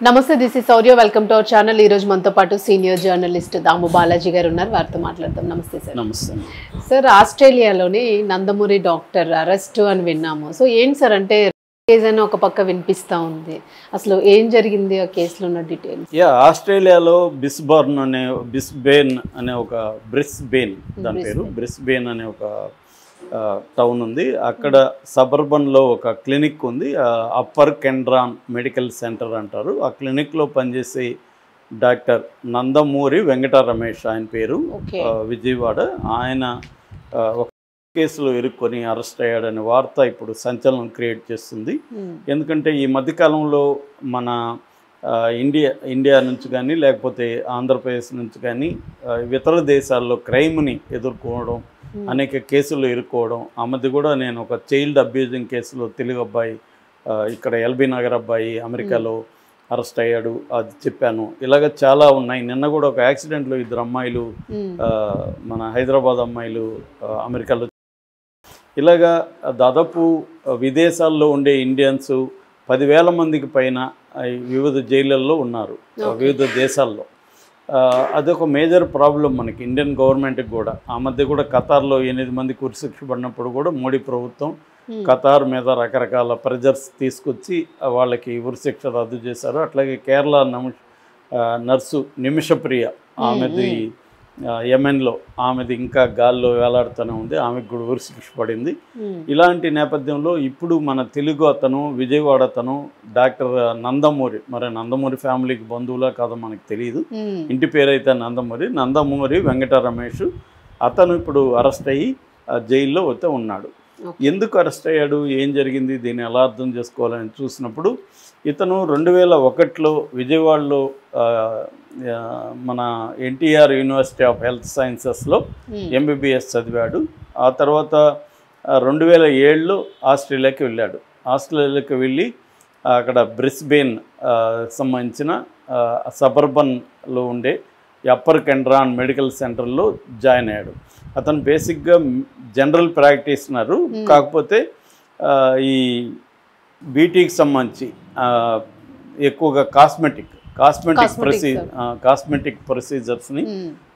నమస్తే, this is Sourya. Welcome to our channel. ఈ రోజు మనతో పాటు సీనియర్ జర్నలిస్ట్ దాము బాలాజీ గారు ఉన్నారు. వారితో మాట్లాడదాం. నమస్తే సార్. నమస్తే సార్, ఆస్ట్రేలియాలోని నందమూరి డాక్టర్ అరెస్ట్ అని విన్నాము. సో ఏంటి సార్, అంటే కేసు అని ఒక పక్క వినిపిస్తూ ఉంది. అసలు ఏం జరిగింది ఆ కేసులో ఉన్న డీటెయిల్స్? ఆస్ట్రేలియాలో బ్రిస్బేన్ అనే ఒక బ్రిస్బేన్, దాని పేరు బ్రిస్బేన్ అనే ఒక టౌన్ ఉంది. అక్కడ సబర్బన్లో ఒక క్లినిక్ ఉంది, అప్పర్ కెండ్రాన్ మెడికల్ సెంటర్ అంటారు. ఆ క్లినిక్లో పనిచేసే డాక్టర్ నందమూరి వెంకట రమేష్ ఆయన పేరు, విజయవాడ. ఆయన ఒక కేసులో ఇరుక్కొని అరెస్ట్ అయ్యాడనే వార్త ఇప్పుడు సంచలనం క్రియేట్ చేస్తుంది. ఎందుకంటే ఈ మధ్యకాలంలో మన ఇండియా నుంచి కానీ లేకపోతే ఆంధ్రప్రదేశ్ నుంచి కానీ ఇతర దేశాల్లో క్రైమ్ని ఎదుర్కోవడం, అనేక కేసులు ఇరుక్కోవడం. ఆ మధ్య కూడా నేను ఒక చైల్డ్ అబ్యూజింగ్ కేసులో తెలుగు అబ్బాయి, ఇక్కడ ఎల్బీ నగర్ అబ్బాయి అమెరికాలో అరెస్ట్ అయ్యాడు, అది చెప్పాను. ఇలాగ చాలా ఉన్నాయి. నిన్న కూడా ఒక యాక్సిడెంట్లో 2 అమ్మాయిలు, మన హైదరాబాద్ అమ్మాయిలు అమెరికాలో. ఇలాగా దాదాపు విదేశాల్లో ఉండే ఇండియన్స్ 10,000 మందికి పైన వివిధ జైళ్ళల్లో ఉన్నారు వివిధ దేశాల్లో. అదొక మేజర్ ప్రాబ్లం మనకి, ఇండియన్ గవర్నమెంట్కి కూడా. ఆ మధ్య కూడా ఖతార్లో 8 మందికి ఉరిశిక్ష పడినప్పుడు కూడా మోడీ ప్రభుత్వం ఖతార్ మీద రకరకాల ప్రెజర్స్ తీసుకొచ్చి వాళ్ళకి ఉరిశిక్ష రద్దు చేశారు. అట్లాగే కేరళ నర్సు నిమిషప్రియ, ఆమెది యెమెన్లో, ఆమెది ఇంకా గాల్లో వేలాడుతూనే ఉంది, ఆమెకు కూడా ఉరిశిక్ష పడింది. ఇలాంటి నేపథ్యంలో ఇప్పుడు మన తెలుగు అతను, విజయవాడ అతను డాక్టర్ నందమూరి, మరి నందమూరి ఫ్యామిలీకి బంధువులా కాదో మనకు తెలియదు, ఇంటి పేరైతే నందమూరి వెంకట రమేష్, అతను ఇప్పుడు అరెస్ట్ అయ్యి జైల్లో అయితే ఉన్నాడు. ఎందుకు అరెస్ట్ అయ్యాడు, ఏం జరిగింది, దీన్ని ఎలా అర్థం చేసుకోవాలని చూసినప్పుడు, ఇతను 2001లో విజయవాడలో మన ఎన్టీఆర్ యూనివర్సిటీ ఆఫ్ హెల్త్ సైన్సెస్లో ఎంబీబీఎస్ చదివాడు. ఆ తర్వాత 2007లో ఆస్ట్రేలియాకి వెళ్ళాడు. ఆస్ట్రేలియాకి వెళ్ళి అక్కడ బ్రిస్బేన్ సంబంధించిన సబర్బన్లో ఉండే అప్పర్ కెండ్రాన్ మెడికల్ సెంటర్లో జాయిన్ అయ్యాడు. అతను బేసిక్గా జనరల్ ప్రాక్టీషనరు, కాకపోతే ఈ బీటీకి సంబంధించి ఎక్కువగా కాస్మెటిక్ ప్రొసీజర్స్ని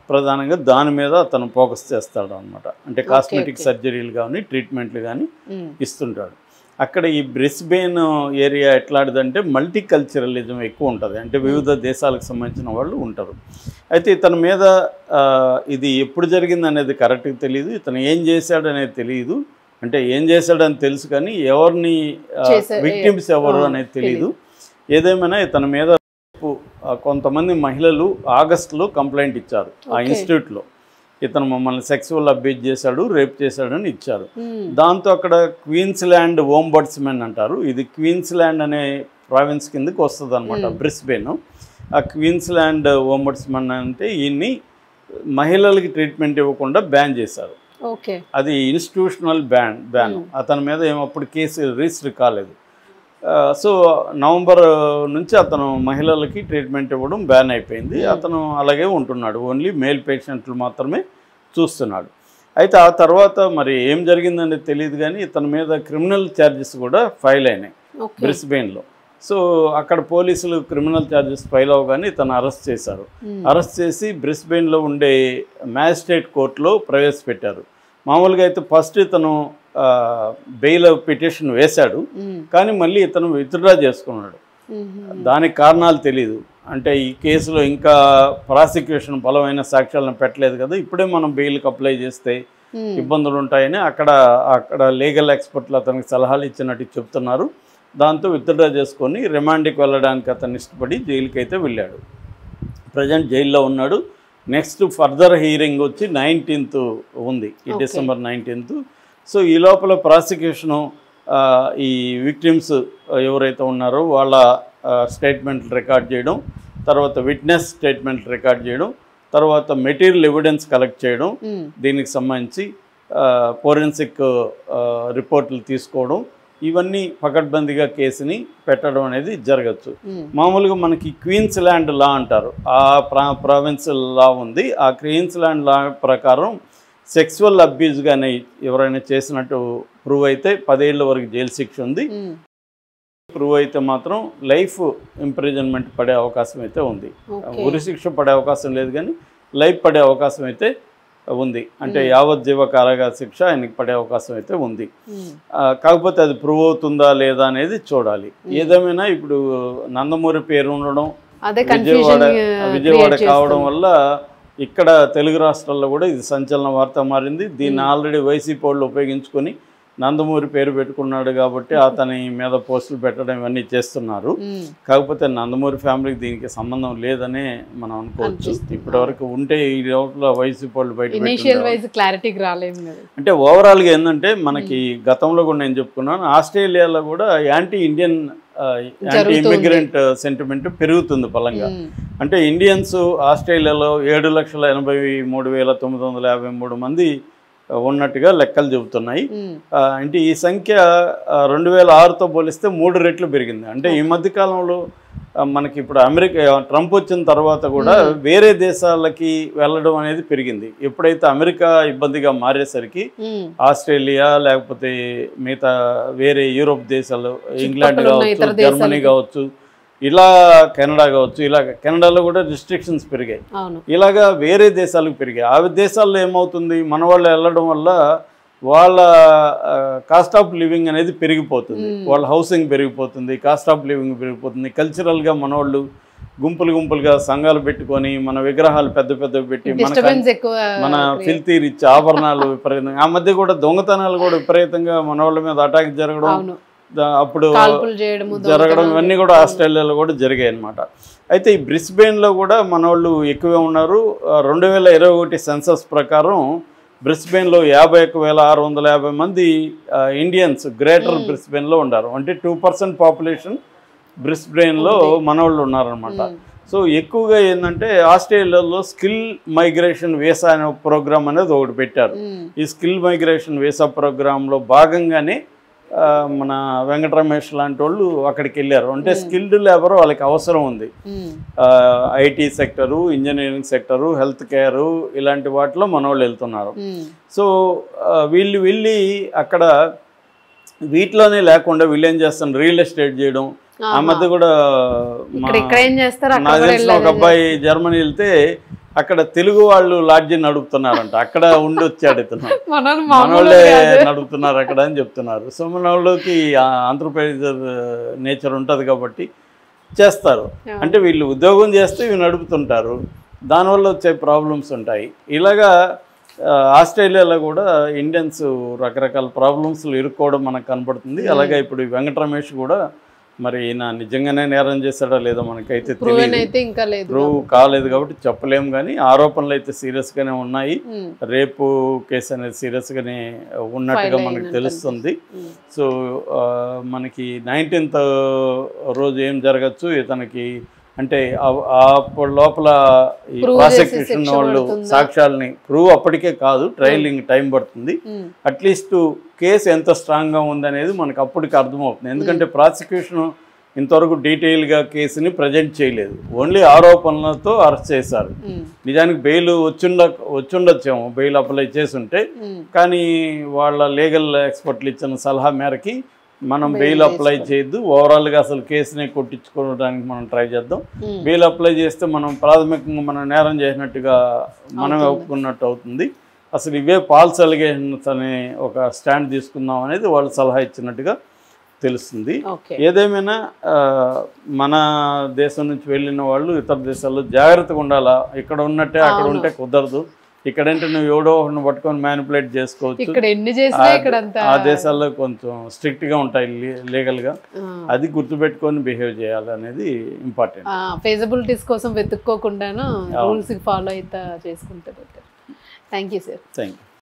ప్రధానంగా దాని మీద అతను ఫోకస్ చేస్తాడు అనమాట. అంటే కాస్మెటిక్ సర్జరీలు కానీ ట్రీట్మెంట్లు కానీ ఇస్తుంటాడు. అక్కడ ఈ బ్రిస్బేన్ ఏరియా ఎట్లాంటిదంటే మల్టీ కల్చరలిజం ఎక్కువ ఉంటుంది, అంటే వివిధ దేశాలకు సంబంధించిన వాళ్ళు ఉంటారు. అయితే ఇతని మీద ఇది ఎప్పుడు జరిగింది అనేది కరెక్ట్గా తెలియదు, ఇతను ఏం చేశాడు అనేది తెలియదు. అంటే ఏం చేశాడని తెలుసు కానీ ఎవరిని విక్టిమ్స్ ఎవరు అనేది తెలియదు. ఏదేమైనా ఇతని మీద కొంతమంది మహిళలు ఆగస్టులో కంప్లైంట్ ఇచ్చారు ఆ ఇన్స్టిట్యూట్లో, ఇతను మమ్మల్ని సెక్సువల్ అబ్యూజ్ చేశాడు, రేప్ చేశాడని ఇచ్చారు. దాంతో అక్కడ క్వీన్స్లాండ్ ఓంబడ్స్మెన్ అంటారు, ఇది క్వీన్స్లాండ్ అనే ప్రావిన్స్ కిందకి వస్తుంది అనమాట బ్రిస్బేన్. ఆ క్వీన్స్లాండ్ ఓంబడ్స్మెన్ అంటే ఈయన్ని మహిళలకి ట్రీట్మెంట్ ఇవ్వకుండా బ్యాన్ చేశారు. అది ఇన్స్టిట్యూషనల్ బ్యాన్. అతని మీద ఏమప్పుడు కేసు రిజిస్టర్ కాలేదు. సో నవంబర్ నుంచి అతను మహిళలకి ట్రీట్మెంట్ ఇవ్వడం బ్యాన్ అయిపోయింది. అతను అలాగే ఉంటున్నాడు, ఓన్లీ మేల్ పేషెంట్లు మాత్రమే చూస్తున్నాడు. అయితే ఆ తర్వాత మరి ఏం జరిగిందనేది తెలియదు కానీ ఇతని మీద క్రిమినల్ ఛార్జెస్ కూడా ఫైల్ అయినాయి బ్రిస్బేన్లో. సో అక్కడ పోలీసులు క్రిమినల్ ఛార్జెస్ ఫైల్ అవ్వగానే ఇతను అరెస్ట్ చేశారు. అరెస్ట్ చేసి బ్రిస్బేన్లో ఉండే మ్యాజిస్ట్రేట్ కోర్టులో ప్రవేశపెట్టారు. మామూలుగా అయితే ఫస్ట్ ఇతను బెయిల్ పిటిషన్ వేశాడు, కానీ మళ్ళీ ఇతను విత్డ్రా చేసుకున్నాడు. దానికి కారణాలు తెలీదు. అంటే ఈ కేసులో ఇంకా ప్రాసిక్యూషన్ బలమైన సాక్ష్యాలను పెట్టలేదు కదా, ఇప్పుడే మనం బెయిల్కి అప్లై చేస్తే ఇబ్బందులు ఉంటాయని అక్కడ లీగల్ ఎక్స్పర్ట్లు అతనికి సలహాలు ఇచ్చినట్టు చెప్తున్నారు. దాంతో విత్డ్రా చేసుకొని రిమాండ్కి వెళ్ళడానికి అతను ఇష్టపడి జైలుకి అయితే వెళ్ళాడు. ప్రజెంట్ జైల్లో ఉన్నాడు. నెక్స్ట్ ఫర్దర్ హీరింగ్ వచ్చి 19th ఉంది, ఈ డిసెంబర్ 19th. సో ఈ లోపల ప్రాసిక్యూషను ఈ విక్టిమ్స్ ఎవరైతే ఉన్నారో వాళ్ళ స్టేట్మెంట్లు రికార్డ్ చేయడం, తర్వాత విట్నెస్ స్టేట్మెంట్లు రికార్డ్ చేయడం, తర్వాత మెటీరియల్ ఎవిడెన్స్ కలెక్ట్ చేయడం, దీనికి సంబంధించి ఫోరెన్సిక్ రిపోర్ట్లు తీసుకోవడం, ఇవన్నీ పకడ్బందీగా కేసుని పెట్టడం అనేది జరగచ్చు. మామూలుగా మనకి క్వీన్స్లాండ్ లా అంటారు, ఆ ప్రావిన్స్ లా ఉంది. ఆ క్వీన్స్లాండ్ లా ప్రకారం సెక్సువల్ అబ్యూజ్ కానీ ఎవరైనా చేసినట్టు ప్రూవ్ అయితే 10 ఏళ్ల వరకు జైలు శిక్ష ఉంది. ప్రూవ్ అయితే మాత్రం లైఫ్ ఇంప్రిజన్మెంట్ పడే అవకాశం అయితే ఉంది. ఉరిశిక్ష పడే అవకాశం లేదు, కానీ లైఫ్ పడే అవకాశం అయితే ఉంది. అంటే యావజ్జీవ కారాగార శిక్ష ఆయనకి పడే అవకాశం అయితే ఉంది. కాకపోతే అది ప్రూవ్ అవుతుందా లేదా అనేది చూడాలి. ఏదేమైనా ఇప్పుడు నందమూరి పేరు ఉండడం, విజయవాడ కావడం వల్ల ఇక్కడ తెలుగు రాష్ట్రాల్లో కూడా ఇది సంచలన వార్త మారింది. దీన్ని ఆల్రెడీ వైసీపీ వాళ్ళు ఉపయోగించుకొని నందమూరి పేరు పెట్టుకున్నాడు కాబట్టి అతని మీద పోస్టులు పెట్టడం ఇవన్నీ చేస్తున్నారు. కాకపోతే నందమూరి ఫ్యామిలీకి దీనికి సంబంధం లేదనే మనం అనుకోవచ్చు. ఇప్పటి వరకు ఉంటే ఈ లోపల వైసీపీ వాళ్ళు బయట క్లారిటీకి రాలేదు. అంటే ఓవరాల్గా ఏంటంటే మనకి గతంలో కూడా నేను చెప్పుకున్నాను, ఆస్ట్రేలియాలో కూడా యాంటీ ఇమిగ్రెంట్ సెంటిమెంట్ పెరుగుతుంది బలంగా. అంటే ఇండియన్స్ ఆస్ట్రేలియాలో 7,83,953 మంది ఉన్నట్టుగా లెక్కలు చెబుతున్నాయి. అంటే ఈ సంఖ్య 2006తో పోలిస్తే 3 రెట్లు పెరిగింది. అంటే ఈ మధ్య కాలంలో మనకి ఇప్పుడు ట్రంప్ వచ్చిన తర్వాత కూడా వేరే దేశాలకి వెళ్ళడం అనేది పెరిగింది. ఎప్పుడైతే అమెరికా ఇబ్బందిగా మారేసరికి ఆస్ట్రేలియా లేకపోతే మిగతా వేరే యూరోప్ దేశాలు, ఇంగ్లాండ్ కావచ్చు, జర్మనీ కావచ్చు, ఇలా కెనడా కావచ్చు, ఇలా కెనడాలో కూడా రిస్ట్రిక్షన్స్ పెరిగాయి. ఇలాగా వేరే దేశాలకు పెరిగాయి. ఆ దేశాల్లో ఏమవుతుంది, మన వాళ్ళు వెళ్ళడం వల్ల వాళ్ళ కాస్ట్ ఆఫ్ లివింగ్ అనేది పెరిగిపోతుంది, వాళ్ళ హౌసింగ్ పెరిగిపోతుంది, కాస్ట్ ఆఫ్ లివింగ్ పెరిగిపోతుంది. కల్చరల్గా మన వాళ్ళు గుంపులుగా సంఘాలు పెట్టుకొని మన విగ్రహాలు పెద్ద పెట్టి మన ఫిల్తీ రిచ్ ఆభరణాలు విపరీతంగా, ఆ మధ్య కూడా దొంగతనాలు కూడా విపరీతంగా మన వాళ్ళ మీద అటాక్ జరగడం, అప్పుడు జరగడం ఇవన్నీ కూడా ఆస్ట్రేలియాలో కూడా జరిగాయి అన్నమాట. అయితే ఈ బ్రిస్బెయిన్లో కూడా మన వాళ్ళు ఎక్కువే ఉన్నారు. 2021 సెన్సస్ ప్రకారం బ్రిస్బెయిన్లో 51,650 మంది ఇండియన్స్ గ్రేటర్ బ్రిస్బెయిన్లో ఉన్నారు. అంటే 2% పాపులేషన్ బ్రిస్బెయిన్లో మన వాళ్ళు ఉన్నారనమాట. సో ఎక్కువగా ఏంటంటే ఆస్ట్రేలియాలో స్కిల్ మైగ్రేషన్ వీసా అనే ప్రోగ్రామ్ అనేది ఒకటి పెట్టారు. ఈ స్కిల్ మైగ్రేషన్ వీసా ప్రోగ్రాంలో భాగంగానే మన వెంకటరమేష్ లాంటి వాళ్ళు అక్కడికి వెళ్ళారు. అంటే స్కిల్డ్ లేబర్ వాళ్ళకి అవసరం ఉంది. IT sector, engineering sector, health care ఇలాంటి వాటిలో మన వాళ్ళు వెళ్తున్నారు. సో వీళ్ళు వెళ్ళి అక్కడ వీటిలోనే లేకుండా వీళ్ళు ఏం చేస్తారు, రియల్ ఎస్టేట్ చేయడం. ఆ మధ్య కూడా నాకు తెలిసిన ఒక అబ్బాయి జర్మనీ వెళ్తే అక్కడ తెలుగు వాళ్ళు లాడ్జి నడుపుతున్నారంట. అక్కడ ఉండి వచ్చాడు ఇతను, మనోళ్ళే నడుపుతున్నారు అక్కడ అని చెప్తున్నారు. సో మన వాళ్ళకి ఆంధ్రప్రదేశ్ నేచర్ ఉంటుంది కాబట్టి చేస్తారు. అంటే వీళ్ళు ఉద్యోగం చేస్తే ఇవి నడుపుతుంటారు, దానివల్ల వచ్చే ప్రాబ్లమ్స్ ఉంటాయి. ఇలాగా ఆస్ట్రేలియాలో కూడా ఇండియన్స్ రకరకాల ప్రాబ్లమ్స్లు ఇరుక్కోవడం మనకు కనపడుతుంది. అలాగే ఇప్పుడు వెంకటరమేష్ కూడా మరి ఈయన నిజంగానే నేరం చేశాడో లేదో మనకైతే తెలియదు, ప్రూవ్ కాలేదు కాబట్టి చెప్పలేము. కానీ ఆరోపణలు అయితే సీరియస్గానే ఉన్నాయి. రేపు కేసు అనేది సీరియస్గానే ఉన్నట్టుగా మనకు తెలుస్తుంది. సో మనకి 19th రోజు ఏం జరగచ్చు, ఇతనికి అంటే అప్పుడు లోపల ఈ ప్రాసిక్యూషన్ వాళ్ళు సాక్ష్యాలని ప్రూవ్ అప్పటికే కాదు, ట్రయలింగ్ టైం పడుతుంది. అట్లీస్ట్ కేసు ఎంత స్ట్రాంగ్గా ఉందనేది మనకు అప్పటికి అర్థమవుతుంది. ఎందుకంటే ప్రాసిక్యూషన్ ఇంతవరకు డీటెయిల్గా కేసుని ప్రజెంట్ చేయలేదు, ఓన్లీ ఆరోపణలతో అరెస్ట్ చేశారు. నిజానికి బెయిల్ వచ్చుండొచ్చేమో, బెయిల్ అప్లై చేసుంటే. కానీ వాళ్ళ లీగల్ ఎక్స్పర్ట్లు ఇచ్చిన సలహా మేరకి మనం బెయిల్ అప్లై చేయొద్దు, ఓవరాల్గా అసలు కేసుని కొట్టించుకోవడానికి మనం ట్రై చేద్దాం. బెయిల్ అప్లై చేస్తే మనం ప్రాథమికంగా మనం నేరం చేసినట్టుగా మనమే ఒప్పుకున్నట్టు అవుతుంది. అసలు ఇవే ఫాల్స్ అలిగేషన్స్ అనే ఒక స్టాండ్ తీసుకుందాం అనేది వాళ్ళు సలహా ఇచ్చినట్టుగా తెలుస్తుంది. ఏదేమైనా మన దేశం నుంచి వెళ్ళిన వాళ్ళు ఇతర దేశాల్లో జాగ్రత్తగా ఉండాలా. ఇక్కడ ఉన్నట్టే అక్కడ ఉంటే కుదరదు. ఇక్కడంటే నువ్వు ఎవడో పట్టుకొని మ్యానిపులేట్ చేసుకోవచ్చు. ఆ దేశాల్లో కొంచెం స్ట్రిక్ట్ గా ఉంటాయి లీగల్ గా, అది గుర్తుపెట్టుకొని బిహేవ్ చేయాలి అనేది ఇంపార్టెంట్. ఫెజిబిలిటీస్ కోసం వెతుక్కోకుండాను రూల్స్ ఫాలో అయితే చేసుకుంటారు. Thank you sir. Thank you.